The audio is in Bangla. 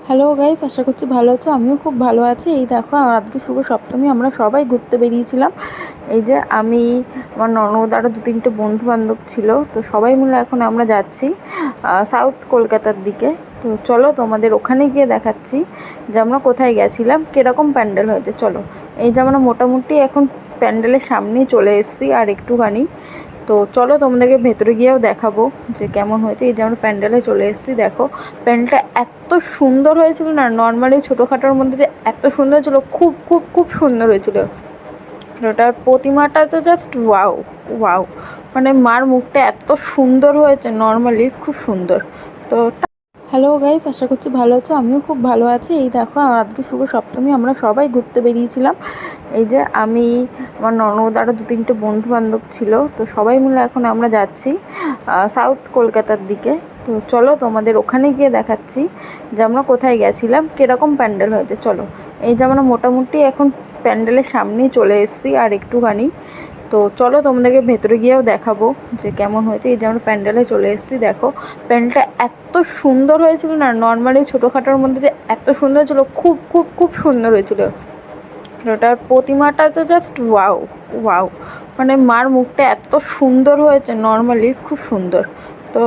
হ্যালো গাইস, আশা করছি ভালো আছো। আমিও খুব ভালো আছি। এই দেখো, আজকে শুভ সপ্তমী, আমরা সবাই ঘুরতে বেরিয়েছিলাম। এই যে আমি, আমার ননদ, আরও 2-3টে বন্ধু বান্ধব ছিল, তো সবাই মিলে এখন আমরা যাচ্ছি সাউথ কলকাতার দিকে। তো চলো তোমাদের ওখানে গিয়ে দেখাচ্ছি যে আমরা কোথায় গেছিলাম, কীরকম প্যান্ডেল হয়েছে। চলো, এই যে আমরা মোটামুটি এখন প্যান্ডেলের সামনেই চলে এসেছি আর একটুখানি। তো চলো তোমাদেরকে ভেতরে গিয়েও দেখাবো যে কেমন হয়েছে। এই যে আমরা প্যান্ডেলে চলে এসেছি, দেখো প্যান্ডেলটা এত সুন্দর হয়েছিল না, নর্মালি ছোটোখাটোর মধ্যে যে এত সুন্দর হয়েছিল, খুব খুব খুব সুন্দর হয়েছিল। ওটার প্রতিমাটা তো জাস্ট ওয়াও ওয়াও, মানে মার মুখটা এত সুন্দর হয়েছে, নর্মালি খুব সুন্দর। তো হ্যালো গাইস, আশা করছি ভালো আছো। আমিও খুব ভালো আছি। এই দেখো, আজকে শুভ সপ্তমী, আমরা সবাই ঘুরতে বেরিয়েছিলাম। এই যে আমি, আমার ননদ, আরও 2-3টে বন্ধু বান্ধব ছিল, তো সবাই মিলে এখন আমরা যাচ্ছি সাউথ কলকাতার দিকে। তো চলো তোমাদের ওখানে গিয়ে দেখাচ্ছি যে আমরা কোথায় গেছিলাম, কীরকম প্যান্ডেল হয়েছে। চলো, এই যে আমরা মোটামুটি এখন প্যান্ডেলের সামনেই চলে এসেছি আর একটুখানি। তো চলো তোমাদেরকে ভেতরে গিয়েও দেখাবো যে কেমন হয়েছে। এই যে আমরা প্যান্ডেলে চলে এসেছি, দেখো প্যান্ডেলটা এত সুন্দর হয়েছিল না, নর্মালি ছোটোখাটোর মধ্যে যে এত সুন্দর হয়েছিল, খুব খুব খুব সুন্দর হয়েছিল। ওটার প্রতিমাটা তো জাস্ট ওয়াও ওয়াও, মানে মার মুখটা এত সুন্দর হয়েছে, নর্মালি খুব সুন্দর। তো